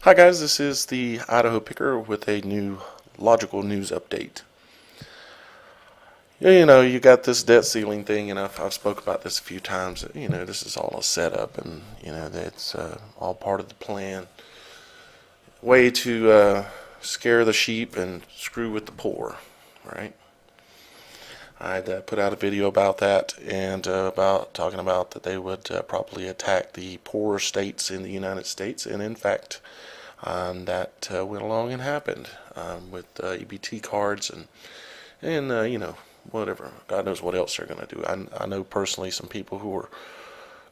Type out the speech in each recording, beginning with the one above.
Hi guys, this is the Idaho Picker with a new logical news update. You know, you got this debt ceiling thing, and I've spoke about this a few times. You know, this is all a setup, and you know that's all part of the plan. Way to scare the sheep and screw with the poor, right? I'd put out a video about that and about talking about that they would probably attack the poorer states in the United States, and in fact. That went along and happened with EBT cards and you know, whatever. God knows what else they're going to do. I know personally some people who are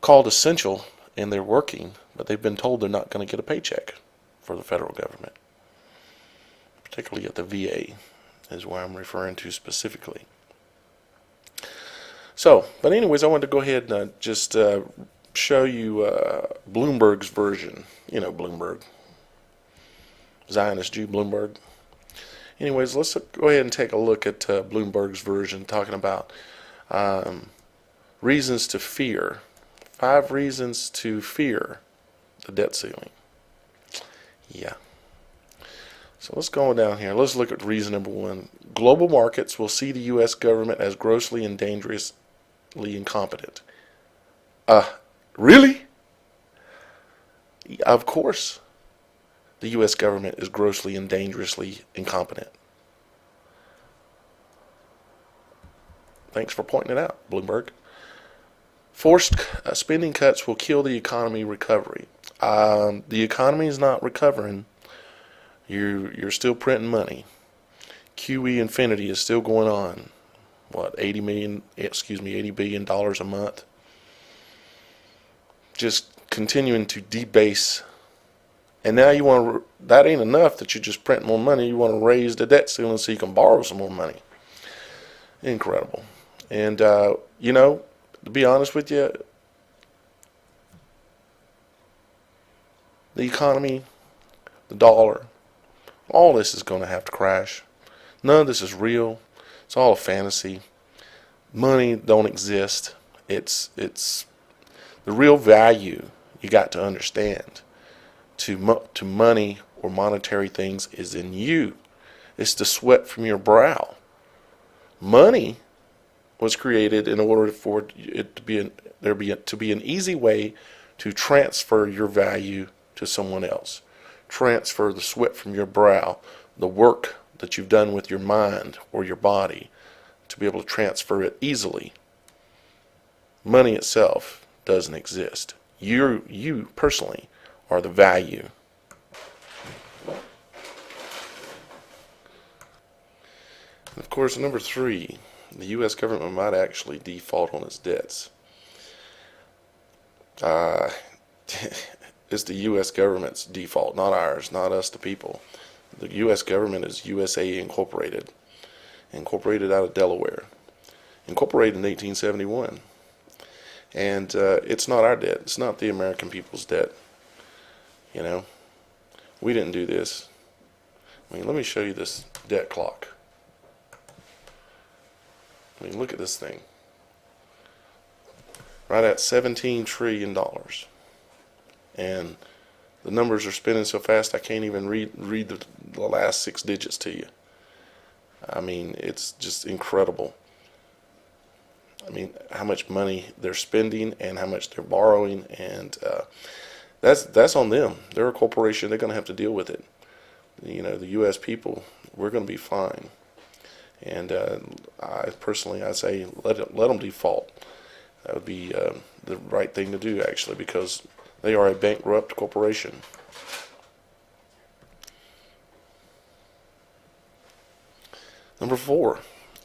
called essential and they're working, but they've been told they're not going to get a paycheck for the federal government, particularly at the VA is where I'm referring to specifically. So, but anyways, I wanted to go ahead and just show you Bloomberg's version. You know, Bloomberg. Zionist Jew Bloomberg. Anyways, let's go ahead and take a look at Bloomberg's version talking about reasons to fear. 5 reasons to fear the debt ceiling. Yeah. So let's go down here. Let's look at reason number 1. Global markets will see the U.S. government as grossly and dangerously incompetent. Really? Of course. The U.S. government is grossly and dangerously incompetent. Thanks for pointing it out, Bloomberg. Forced spending cuts will kill the economy recovery. The economy is not recovering. You're still printing money. QE infinity is still going on. What, $80 billion a month. Just continuing to debase. And now you want to, that ain't enough that you just print more money. You want to raise the debt ceiling so you can borrow some more money. Incredible. And, you know, to be honest with you, the economy, the dollar, all this is going to have to crash. None of this is real. It's all a fantasy. Money don't exist. It's the real value you got to understand to money or monetary things is in you. It's the sweat from your brow. Money was created in order for it to be an easy way to transfer your value to someone else. Transfer the sweat from your brow, the work that you've done with your mind or your body, to be able to transfer it easily. Money itself doesn't exist. You personally are the value. Of course, number 3, the U.S. government might actually default on its debts. It's the U.S. government's default, not ours, not us the people. The U.S. government is USA Incorporated out of Delaware, incorporated in 1871. And it's not our debt. It's not the American people's debt. You know, we didn't do this. I mean, let me show you this debt clock. I mean, look at this thing. Right at $17 trillion. And the numbers are spinning so fast I can't even read the last 6 digits to you. I mean, it's just incredible. I mean, how much money they're spending and how much they're borrowing, and that's on them. They're a corporation. They're going to have to deal with it. You know, the U.S. people, we're going to be fine. And I say let them default. That would be the right thing to do, actually, because they are a bankrupt corporation. Number 4,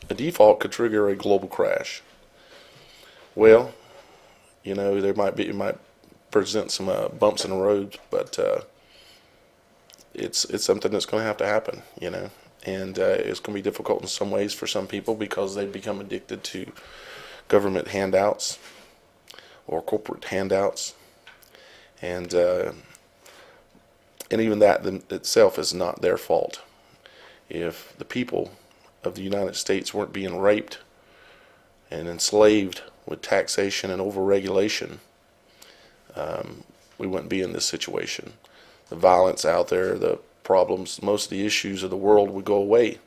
a default could trigger a global crash. Well, you know, it might present some bumps in the road, but it's something that's going to happen, and it's going to be difficult in some ways for some people because they become addicted to government handouts or corporate handouts, and even that itself is not their fault. If the people of the United States weren't being raped and enslaved with taxation and overregulation, we wouldn't be in this situation. The violence out there, the problems, most of the issues of the world would go away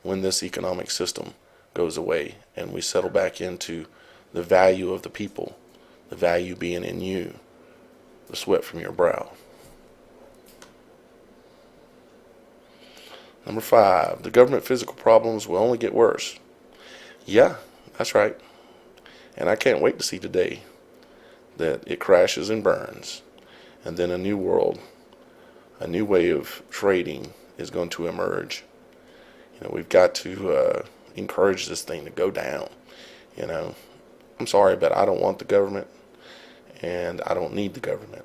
when this economic system goes away and we settle back into the value of the people, the value being in you, the sweat from your brow. Number 5, the government physical problems will only get worse. Yeah, that's right. And I can't wait to see the day that it crashes and burns, and then a new world, a new way of trading is going to emerge. We've got to encourage this thing to go down. I'm sorry, but I don't want the government, and I don't need the government.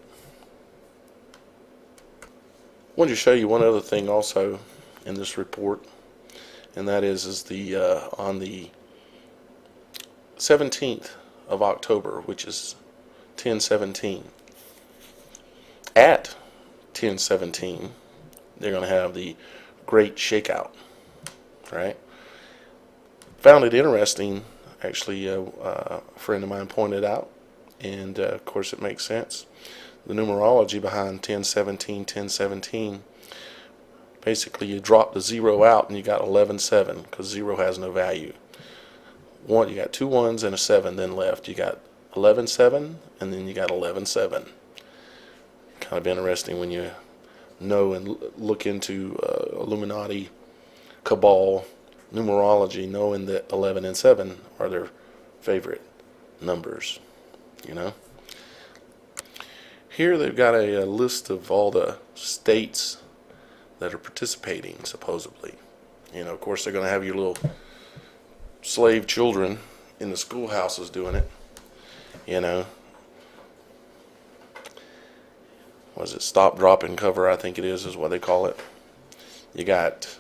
I wanted to show you one other thing also in this report, and that is the on the 17th of October, which is 10/17. At 10/17, they're going to have the Great Shakeout. Right? Found it interesting. Actually, a friend of mine pointed out, and of course it makes sense. The numerology behind 10/17, 10/17. Basically, you drop the 0 out and you got 11/7 because 0 has no value. You got 2 1s and a 7 then left. You got 11/7 and then you got 11/7. Kind of interesting when you know and look into Illuminati, Cabal, numerology, knowing that 11 and 7 are their favorite numbers. Here they've got a list of all the states that are participating, supposedly. Of course, they're going to have your little slave children in the schoolhouses doing it. Was it stop, drop, and cover? I think it is what they call it. You got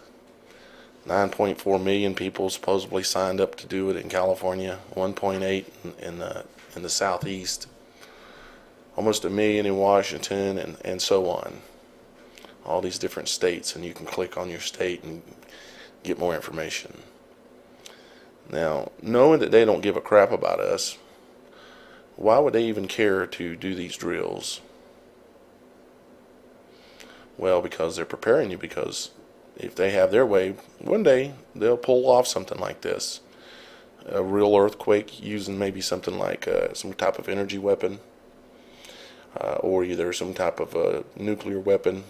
9.4 million people supposedly signed up to do it in California, 1.8 in the southeast, almost 1 million in Washington, and so on. All these different states, and you can click on your state and get more information. Now, knowing that they don't give a crap about us, why would they even care to do these drills? Well, because they're preparing you, because if they have their way, one day they'll pull off something like this. A real earthquake using maybe something like some type of energy weapon, or either some type of a nuclear weapon.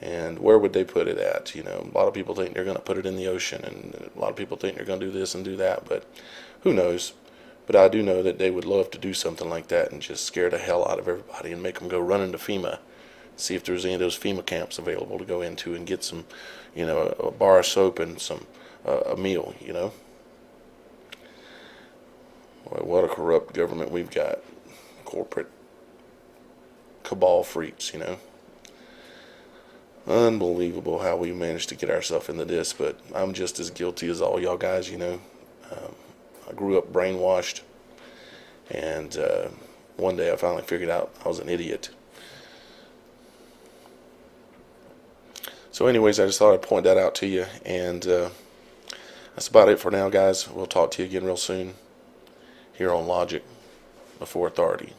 And where would they put it at? A lot of people think they're going to put it in the ocean, and a lot of people think they're going to do this and do that, but who knows? But I do know that they would love to do something like that and just scare the hell out of everybody and make them go running to FEMA, see if there's any of those FEMA camps available to go into and get some, a bar of soap and some a meal. Boy, what a corrupt government we've got. Corporate cabal freaks, Unbelievable how we managed to get ourselves into this, but I'm just as guilty as all y'all guys, I grew up brainwashed, and one day I finally figured out I was an idiot. So anyways, I just thought I'd point that out to you, and that's about it for now, guys. We'll talk to you again real soon here on Logic Before Authority.